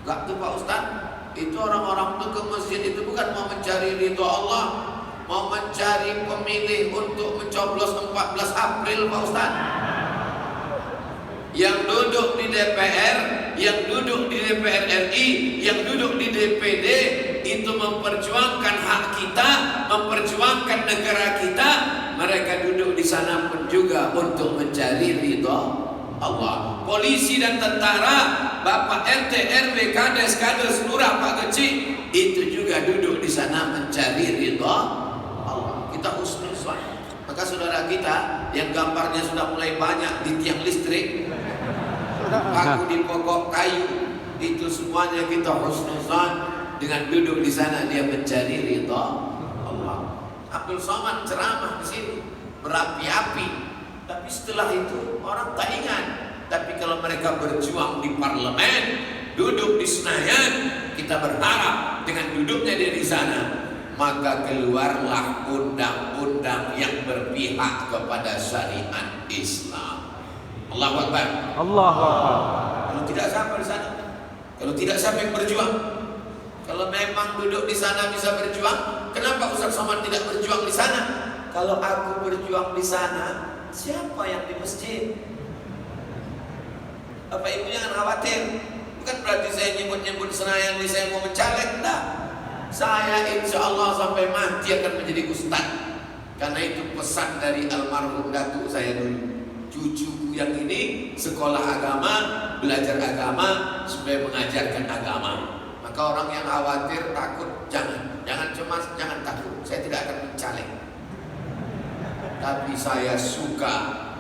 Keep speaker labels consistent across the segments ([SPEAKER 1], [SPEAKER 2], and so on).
[SPEAKER 1] Enggak tuh Pak Ustaz. Itu orang-orang tuh ke masjid itu bukan mau mencari ridho Allah, mau mencari pemilih untuk mencoblos 14 April Pak Ustaz. Yang duduk di DPR, yang duduk di DPR RI, yang duduk di DPD itu memperjuangkan hak kita, memperjuangkan negara kita. Mereka duduk di sana pun juga untuk mencari ridho Allah. Polisi dan tentara, Bapak RT, RW, Kades, Kades, Lurah, Pak Kecil itu juga duduk di sana mencari ridho Allah. Kita husnuzan. Maka saudara kita yang gambarnya sudah mulai banyak di tiang listrik, paku di pokok kayu, itu semuanya kita husnuzan dengan duduk di sana dia mencari ridho Allah. Abdul Somad ceramah di sini berapi-api, tapi setelah itu orang tak ingat. Tapi kalau mereka berjuang di parlemen, duduk di Senayan, kita berharap dengan duduknya dia di sana, maka keluarlah undang-undang yang berpihak kepada syariat Islam. Allahu Akbar.
[SPEAKER 2] Allahu Akbar.
[SPEAKER 1] Kalau tidak siapa di sana? Kalau tidak siapa yang berjuang? Kalau memang duduk di sana bisa berjuang, kenapa Ustaz Somad tidak berjuang di sana? Kalau aku berjuang di sana, siapa yang di masjid? Bapak Ibu jangan khawatir. Bukan berarti saya nyebut-nyebut Senayan ini saya mau mencalek, enggak. Saya insya Allah sampai mati akan menjadi ustaz. Karena itu pesan dari almarhum datuk saya dulu. Cucuku yang ini sekolah agama, belajar agama supaya mengajarkan agama. Maka orang yang khawatir, takut, jangan cemas, jangan takut. Saya tidak akan mencalek. Tapi saya suka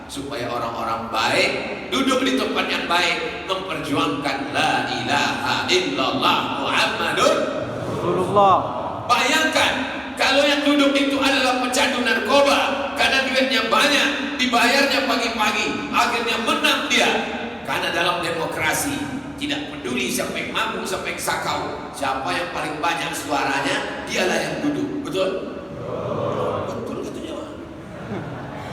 [SPEAKER 1] supaya orang-orang baik duduk di tempat yang baik, memperjuangkan la ilaha illallah Muhammadur
[SPEAKER 2] Rasulullah.
[SPEAKER 1] Bayangkan kalau yang duduk itu adalah pecandu narkoba, karena duitnya banyak, dibayarnya pagi-pagi, akhirnya menang dia. Karena dalam demokrasi tidak peduli siapa yang mabuk, siapa yang sakau, siapa yang paling banyak suaranya, dialah yang duduk. Betul? Betul katanya.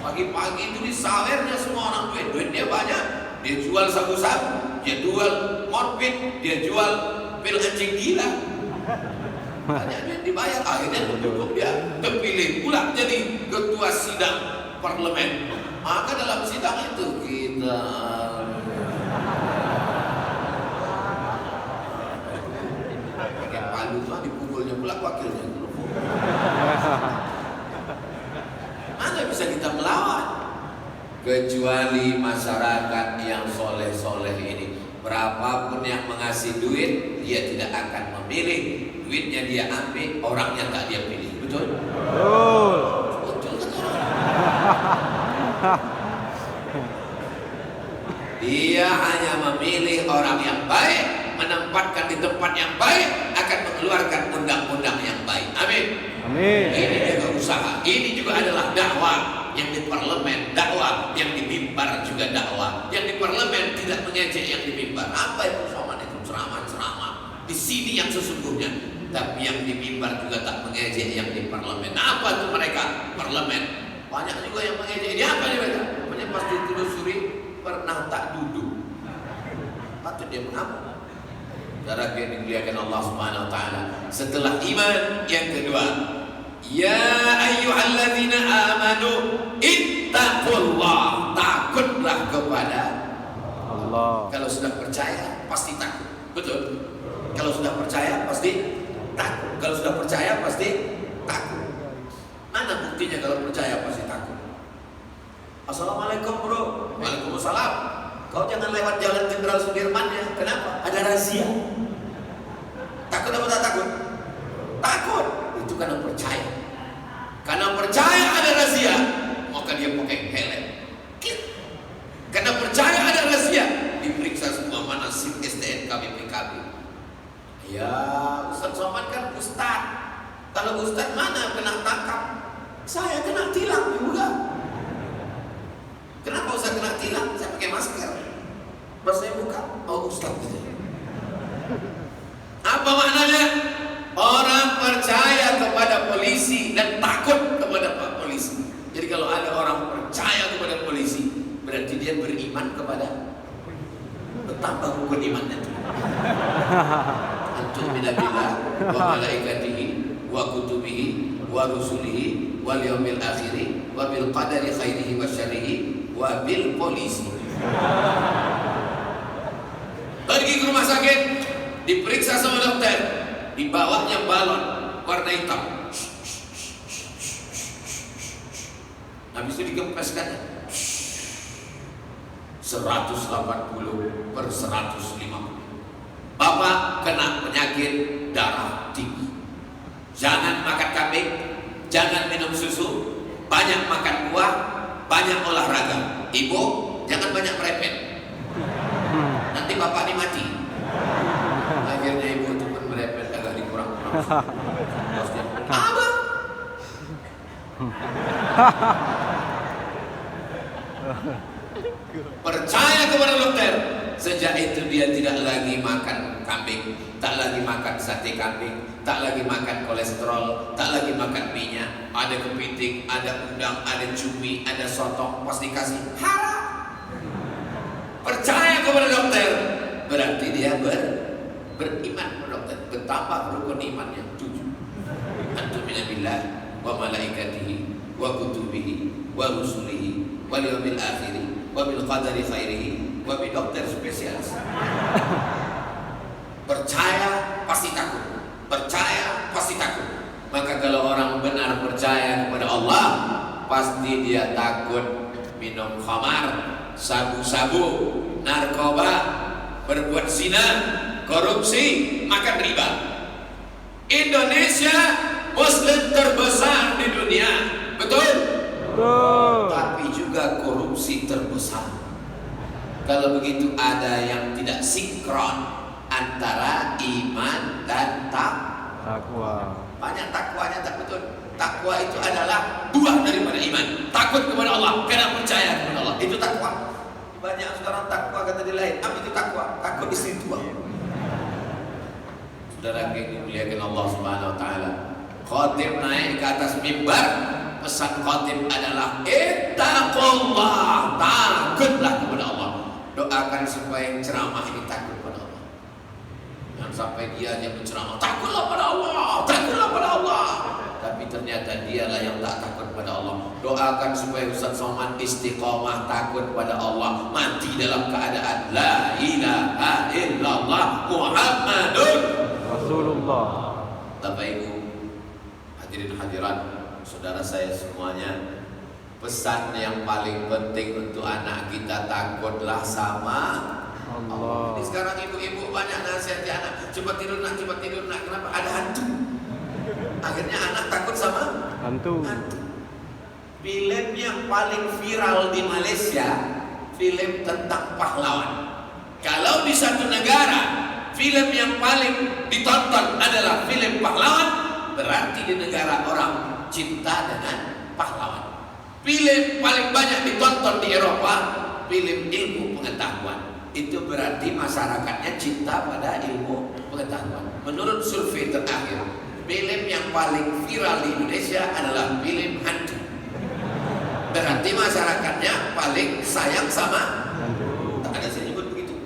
[SPEAKER 1] Pagi-pagi itu disawernya semua orang duit dia banyak. Dia jual sabu-sabu, dia jual morbid, dia jual pil anjing gila. Banyak duit dibayar, akhirnya duduk dia terpilih pula jadi ketua sidang parlemen. Maka dalam sidang itu kita pakai palu tuh dipukulnya pula wakilnya dulu. Mana bisa kita melawan? Kecuali masyarakat yang soleh-soleh ini. Berapapun yang mengasih duit, dia tidak akan memilih. Duitnya dia ambil, orangnya tak dia pilih. Betul?
[SPEAKER 2] Betul.
[SPEAKER 1] Betul kan? Dia hanya memilih orang yang baik, menempatkan di tempat yang baik, akan mengeluarkan undang-undang yang baik. Amin.
[SPEAKER 2] Amin.
[SPEAKER 1] Ini juga usaha. Ini juga adalah dakwah. Yang di parlemen dakwah, yang di mimbar juga dakwah. Yang di parlemen tidak mengejek yang di mimbar. Apa itu soman itu ceramah-ceramah di sini yang sesungguhnya, tapi yang di mimbar juga tak mengejek yang di parlemen. Apa itu mereka? Parlemen. Banyak juga yang mengejek. Ini apa nih mereka? Namanya pasti telusuri pernah tak duduk. Patut dia mengaku. Darah yang dimuliakan Allah Subhanahu wa taala. Setelah iman yang kedua, ya ayyuhalladzina amanu ittaqullah, takutlah kepada
[SPEAKER 2] Allah.
[SPEAKER 1] Kalau sudah percaya pasti takut. Betul. Kalau sudah percaya pasti takut. Kalau sudah percaya pasti takut. Mana buktinya kalau percaya pasti takut? Assalamualaikum bro. Waalaikumsalam. Kau jangan lewat jalan Jenderal Sudirman ya. Kenapa? Ada razia. Takut apa tak takut? Takut. Itu karena percaya. Karena percaya ada razia, maka dia pakai helm. Karena percaya ada razia, diperiksa semua mana SIM, STNK, BPKB. Ya, Ustaz Somad kan Ustaz. Kalau Ustaz mana kena tangkap? Saya kena tilang juga. Kenapa Ustaz kena tilang? Saya pakai masker. Pas saya buka, oh Ustaz gitu. Apa maknanya? Orang percaya kepada polisi dan takut kepada polisi. Jadi kalau ada orang percaya kepada polisi, berarti dia beriman kepada, bertambah rukun imannya. Antu'mina billah wa malaikatihi wa kutubihi wa rusulihi wal yaumil akhiri wa bil qadari khairihi wa syarrihi wa bil polisi. Pergi ke rumah sakit, diperiksa sama dokter, di bawahnya balon warna hitam. Habis itu dikempeskan 180 per 150. Bapak kena penyakit darah tinggi. Jangan makan kambing, jangan minum susu, banyak makan buah, banyak olahraga. Ibu, jangan banyak merepet. Nanti bapak ini mati. Akhirnya ibu itu pun merepet agak dikurang-kurang. Terus dia, apa? Percaya kepada dokter. Sejak itu dia tidak lagi makan kambing, tak lagi makan sate kambing, tak lagi makan kolesterol, tak lagi makan minyak. Ada kepiting, ada udang, ada cumi, ada sotong, pasti kasih haram. Percaya kepada dokter, berarti dia beriman kepada dokter. Betapa rukun imannya 7. Antu'mina billah wa malaikatihi wa kutubihi wa rusulihi wal yaumil akhiri wa bil qadari khairihi wa bi dokter spesialis. Percaya pasti takut. Percaya pasti takut. Maka kalau orang benar percaya kepada Allah, pasti dia takut minum khamar, sabu-sabu, narkoba, berbuat zina, korupsi, makan riba. Indonesia Muslim terbesar di dunia, betul? Tapi juga korupsi terbesar. Kalau begitu ada yang tidak sinkron antara iman dan takwa. Banyak takwanya tak betul. Takwa itu adalah buah daripada iman. Takut kepada Allah karena percaya kepada Allah. Itu takwa. Banyak sekarang takwa kata dia lain. Apa itu takwa? Takut istri tua. Saudara yang dimuliakan Allah Subhanahu wa taala. Khatib naik ke atas mimbar, pesan khatib adalah ittaqullah, takutlah kepada Allah. Doakan supaya ceramah ini takut pada Allah. Jangan sampai dia aja menceramah, takutlah pada Allah, takutlah pada Allah. Tapi ternyata dialah yang tak takut pada Allah. Doakan supaya Ustaz Somad istiqomah takut pada Allah, mati dalam keadaan la ilaha illallah Muhammadun Rasulullah. Bapak Ibu, hadirin hadirat, saudara saya semuanya, pesan yang paling penting untuk anak kita, takutlah sama Allah. Ini sekarang ibu-ibu banyak nasihati anak, cepat tidur nak, cepat tidur nak. Kenapa? Ada hantu. Akhirnya anak takut sama hantu. Film yang paling viral di Malaysia, film tentang pahlawan. Kalau di satu negara film yang paling ditonton adalah film pahlawan, berarti di negara orang cinta dengan pahlawan. Film paling banyak ditonton di Eropa, film ilmu pengetahuan. Itu berarti masyarakatnya cinta pada ilmu pengetahuan. Menurut survei terakhir, film yang paling viral di Indonesia adalah film hantu. Berarti masyarakatnya paling sayang sama hantu. Tak ada saya nyebut begitu.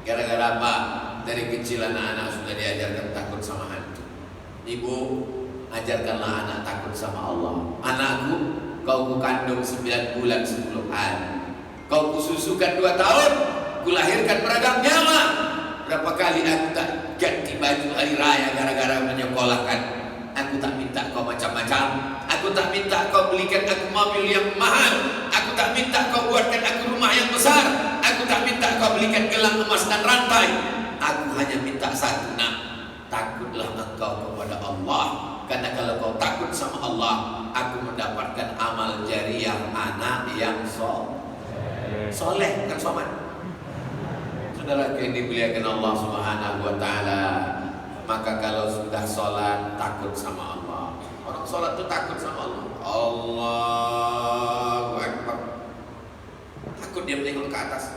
[SPEAKER 1] Gara-gara apa? Dari kecil anak-anak sudah diajarkan takut sama hantu. Ibu, ajarkanlah anak takut sama Allah. Anakku, kau kukandung 9 bulan 10 hari. Kau kususukan 2 tahun, kulahirkan beragam nyawa. Berapa kali aku tak ganti baju hari raya gara-gara menyekolahkan. Aku tak minta kau macam-macam. Aku tak minta kau belikan aku mobil yang mahal. Aku tak minta kau buatkan aku rumah yang besar. Aku tak minta kau belikan gelang emas dan rantai. Aku hanya minta satu, nak. Takutlah engkau kepada Allah. Karena kalau kau takut sama Allah, aku mendapatkan amal jariah anak yang soleh, bukan soman. Saudara yang dimuliakan Allah Subhanahu wa taala, maka kalau sudah sholat takut sama Allah. Orang sholat itu takut sama Allah. Allahu Akbar. Takut dia menengok ke atas.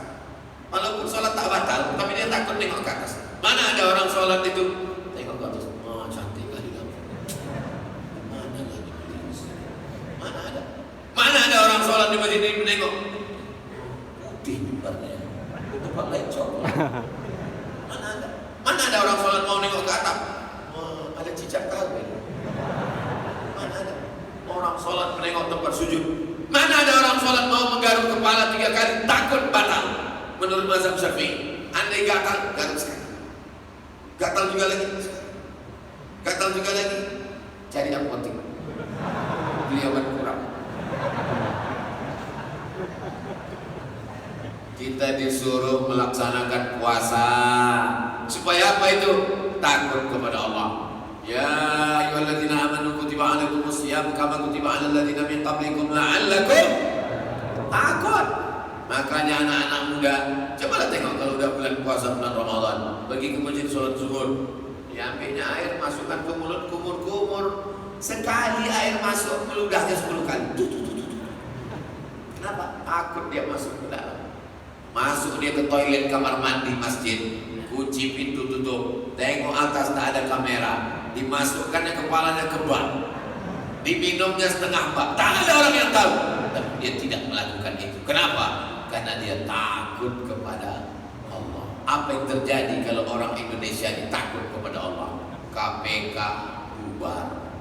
[SPEAKER 1] Walaupun sholat tak batal, tapi dia takut menengok ke atas. Mana ada orang sholat itu tengok ke atas, oh cantik kali kamu. Mana ada orang sholat di masjid ini menengok putih mimbarnya, tempat lain coklat. sholat mau menggaruk kepala 3 kali takut batal menurut mazhab Syafi'i. Andai gatal, garuk sekali. Gatal juga lagi. Gatal juga lagi. Cari apotek. Beli obat kurang. Kita disuruh melaksanakan puasa supaya apa itu? Takut kepada Allah. Ya ayyuhalladzina amanu kutiba alaikumus shiyam kama kutiba alal ladzina min qablikum la'allakum takut. Makanya anak-anak muda, cobalah tengok kalau udah bulan puasa bulan Ramadan, pergi ke masjid sholat zuhur, diambilnya air masukkan ke mulut, kumur-kumur, sekali air masuk meludahnya 10 kali. Kenapa? Takut dia masuk ke dalam. Masuk dia ke toilet kamar mandi masjid, kunci pintu tutup, tengok atas tak ada kamera, dimasukkannya kepalanya ke bak, diminumnya setengah bak, tak ada orang yang tahu, tapi dia tidak melakukan itu. Kenapa? Karena dia takut kepada Allah. Apa yang terjadi kalau orang Indonesia ini takut kepada Allah? KPK bubar,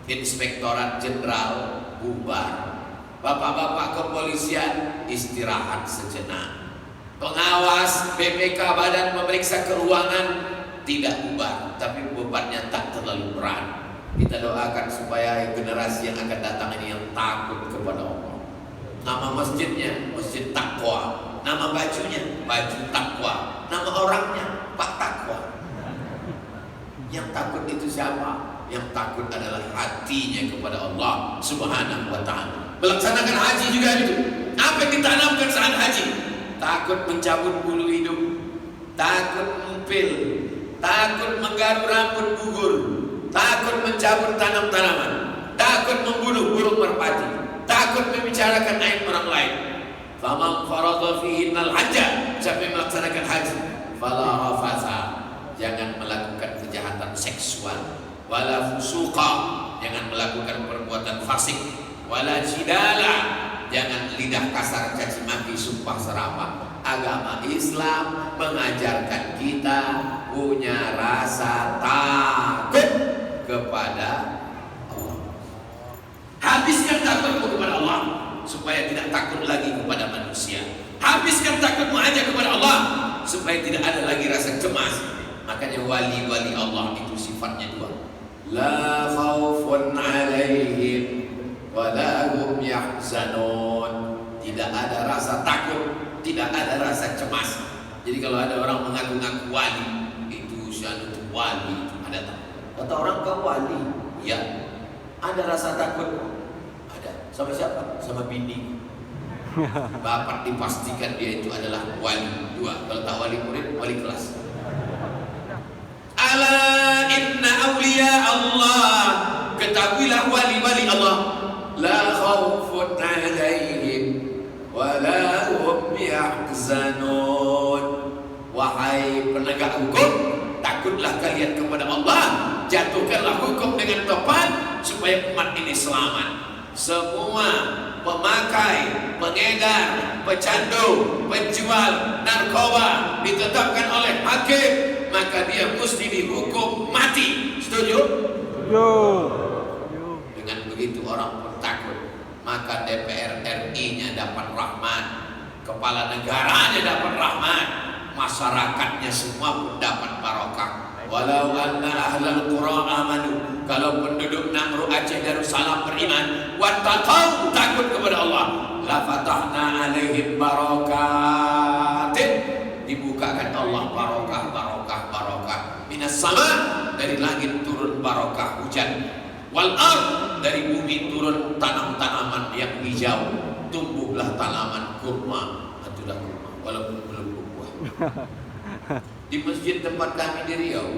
[SPEAKER 1] Inspektorat Jenderal bubar, bapak-bapak kepolisian istirahat sejenak, pengawas BPK Badan Pemeriksa Keuangan tidak bubar, tapi bebannya tak terlalu berat. Kita doakan supaya generasi yang akan datang ini yang takut kepada Allah. Nama masjidnya Masjid Taqwa, nama bajunya baju Taqwa, nama orangnya Pak Taqwa. Yang takut itu siapa? Yang takut adalah hatinya kepada Allah Subhanahu wa ta'ala. Melaksanakan haji juga itu. Apa yang ditanamkan saat haji? Takut mencabut bulu hidung, takut mempil, takut menggaruk rambut gugur, takut mencabut tanam-tanaman, takut membunuh burung merpati, takut membicarakan aib orang lain. Faman faradha fihinnal hajja, siapa yang melaksanakan haji, fala rafasa, jangan melakukan kejahatan seksual, wala fusuqa, jangan melakukan perbuatan fasik, wala jidala, jangan lidah kasar, caci maki, sumpah serapah. Agama Islam mengajarkan kita punya rasa takut kepada Allah. Habiskan takutmu kepada Allah supaya tidak takut lagi kepada manusia. Habiskan takutmu aja kepada Allah supaya tidak ada lagi rasa cemas. Makanya wali-wali Allah itu sifatnya dua. La khaufun alaihim wa la hum yahzanun. Tidak ada rasa takut, tidak ada rasa cemas. Jadi kalau ada orang mengaku-ngaku wali, itu syanu wali, itu ada tak? Kata orang kau wali, ya. Ada rasa takut? Ada. Sama siapa? Sama bini. Bapak dipastikan dia itu adalah wali. Dua. Kalau tak wali murid, wali kelas. Ala inna awliya Allah, ketahuilah wali-wali Allah, la khaufun alaihim wa la hum yahzanun. Wahai penegak hukum, takutlah kalian kepada Allah, jatuhkanlah hukum dengan tepat supaya umat ini selamat. Semua pemakai, pengedar, pecandu, penjual narkoba ditetapkan oleh hakim, maka dia mesti dihukum mati. Setuju?
[SPEAKER 2] Yo.
[SPEAKER 1] Dengan begitu orang pun takut. Maka DPR RI-nya dapat rahmat, kepala negaranya dapat rahmat, masyarakatnya semua pun dapat barokah. Walau anna ahlal qura amanu, kalau penduduk Namru Aceh Darussalam beriman, wattaqau, takut kepada Allah, la fatahna alaihim barakatin, dibukakan Allah barokah minas sama, dari langit turun barokah hujan, wal ard, dari bumi turun tanam-tanaman yang hijau, tumbuhlah tanaman kurma, itulah kurma walaupun belum berbuah. Di masjid tempat kami di Riau,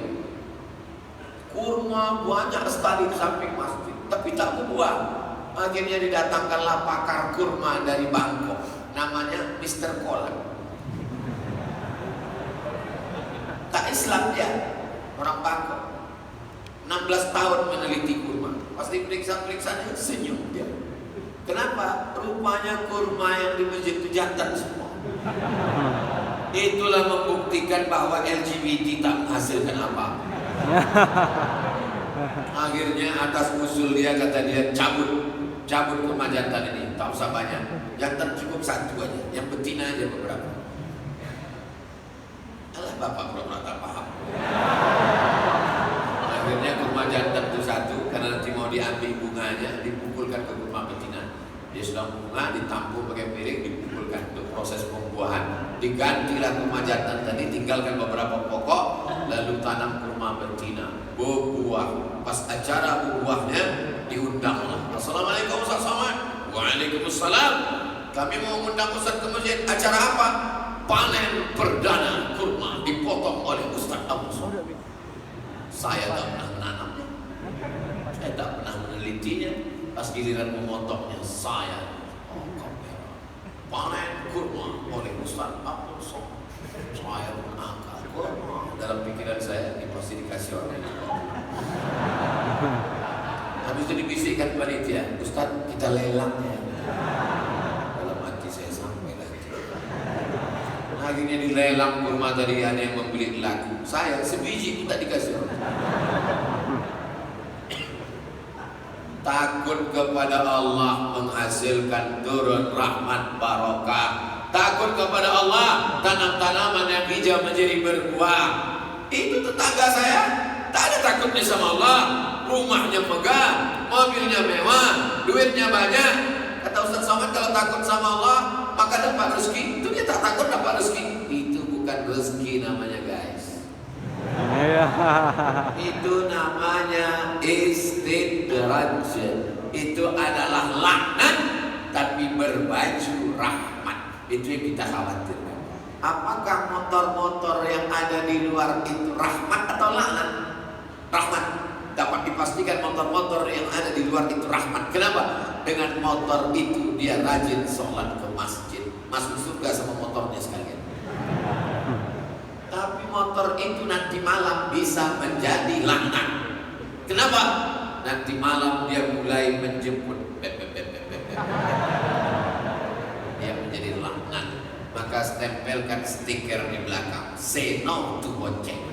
[SPEAKER 1] kurma banyak sekali di samping masjid, tapi tak berbuah. Akhirnya didatangkanlah pakar kurma dari Bangkok, namanya Mr. Kolak. Tak Islam dia, orang Bangkok. 16 tahun meneliti kurma. Pas diperiksa-periksanya senyum dia. Kenapa? Rupanya kurma yang di masjid itu jantan semua. Itulah membuktikan bahwa LGBT tak menghasilkan apa. Akhirnya atas usul dia, kata dia, cabut cabut rumah jantan ini, tak usah banyak. Jantan cukup satu aja, yang betina aja beberapa. Alah bapak pura-pura tak paham. Akhirnya kurma jantan itu satu, karena nanti mau diambil bunganya, dipukulkan ke kurma betina. Dia sudah bunga, ditampung pakai piring, dipukulkan untuk proses pembuahan. Digantilah kurma jantan tadi, tinggalkan beberapa pokok, lalu tanam kurma betina, berbuah. Pas acara berbuahnya, diundanglah. Assalamualaikum Ustaz Somad. Waalaikumsalam. Kami mau mengundang Ustaz ke masjid. Acara apa? Panen perdana kurma dipotong oleh Ustaz Abu Somad. Saya tak pernah menanamnya, saya tak pernah menelitinya. Pas giliran memotongnya saya, panen kurma oleh Ustaz Abdul Somad. Saya pun angkat kurma. Dalam pikiran saya, ini pasti dikasih orang itu. Habis itu dibisikkan panitia, Ustaz kita lelangnya. Dalam hati saya sampai lagi. Akhirnya dilelang kurma tadi, ada yang membeli laku. Saya sebiji pun tak dikasih orang. Takut kepada Allah menghasilkan turun rahmat barokah. Takut kepada Allah, tanam-tanaman yang hijau menjadi berbuah. Itu tetangga saya, tak ada takutnya sama Allah. Rumahnya megah, mobilnya mewah, duitnya banyak. Kata Ustaz Somad, kalau takut sama Allah maka dapat rezeki. Itu dia tak takut dapat rezeki. Itu bukan rezeki namanya guys. Itu namanya istidraj. Itu adalah laknat tapi berbaju rahmat. Itu yang kita khawatirkan. Apakah motor-motor yang ada di luar itu rahmat atau laknat? Rahmat. Dapat dipastikan motor-motor yang ada di luar itu rahmat. Kenapa? Dengan motor itu dia rajin sholat ke masjid, masuk surga sama motornya sekalian. Tapi motor itu nanti malam bisa menjadi laknat. Kenapa? Nanti malam dia mulai menjemput, dia menjadi laknat. Maka stempelkan stiker di belakang, say no to bonceng.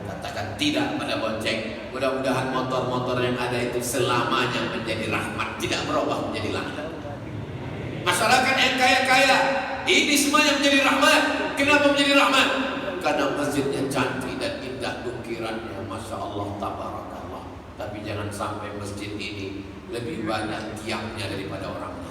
[SPEAKER 1] Katakan tidak pada bonceng. Mudah-mudahan motor-motor yang ada itu selamanya menjadi rahmat, tidak berubah menjadi laknat. Masyarakat yang kaya-kaya, ini semuanya menjadi rahmat. Kenapa menjadi rahmat? Karena masjidnya cantik dan indah ukirannya, Masya Allah, tabarakallah. Tapi jangan sampai masjid ini lebih banyak tiangnya daripada orangnya.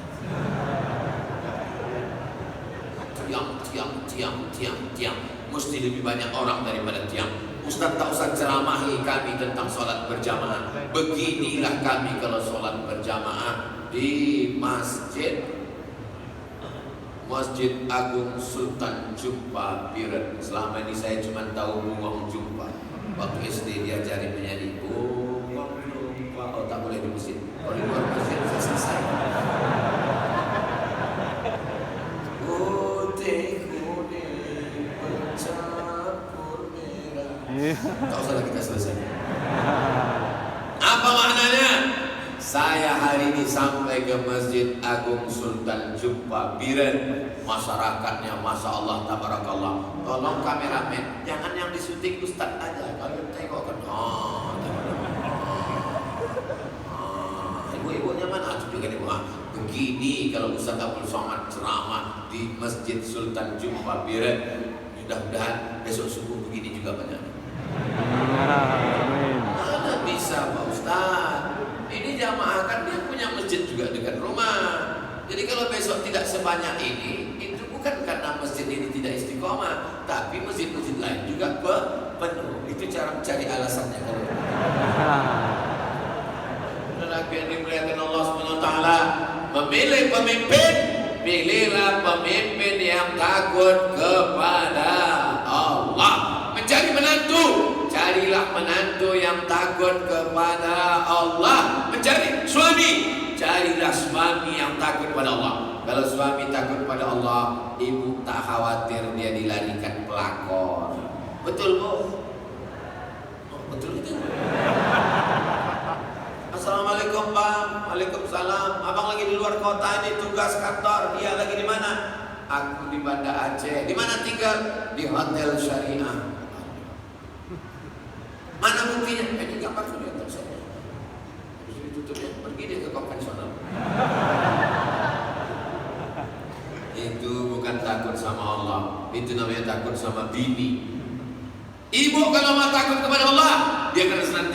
[SPEAKER 1] Tiang. Mesti lebih banyak orang daripada tiang. Ustaz tak usah ceramahi kami tentang sholat berjamaah. Beginilah kami kalau sholat berjamaah di Masjid Agung Sultan Jumpa Biren. Selama ini saya cuma tahu Bungong Jumpa. Waktu SD diajari menyanyi Bungong Jumpa. Oh tak boleh di masjid. Kalau di luar masjid saya selesai. Tak usah kita selesai. Apa maknanya? Saya hari ini sampai ke Masjid Agung Sultan Jumpa Biren. Masyarakatnya Masya Allah, tabarakallah. Tolong kameramen, jangan yang disuting Ustaz aja. Kalian tengok kan. Ibu-ibunya mana? Juga nih, begini kalau Ustaz Abdul Somad ceramah di Masjid Sultan Jumpa Biren. Mudah-mudahan besok subuh begini juga banyak. Mana bisa Pak Ustaz? Ini jamaah kan dia punya masjid juga dekat rumah. Jadi kalau besok tidak sebanyak ini, itu bukan karena masjid ini tidak istiqomah, tapi masjid-masjid lain juga penuh. Itu cara mencari alasannya. Lelaki yang dimuliakan Allah SWT, memilih pemimpin, pilihlah pemimpin yang takut kepada Allah. Mencari menantu, carilah menantu yang takut kepada Allah. Mencari suami, carilah suami yang takut pada Allah. Kalau suami takut pada Allah, ibu tak khawatir dia dilarikan pelakor. Betul Bu? Oh, betul itu. Assalamualaikum Pak. Waalaikumsalam. Abang lagi di luar kota ini tugas kantor. Dia lagi di mana? Aku di Banda Aceh. Di mana tinggal? Di Hotel Syariah. Mana buktinya? Ini gambar sudah saya. Bisa ditutup ya. pergi dia ke konvensional. Itu bukan takut sama Allah, itu namanya takut sama bini. Ibu kalau mau takut kepada Allah, dia akan senantiasa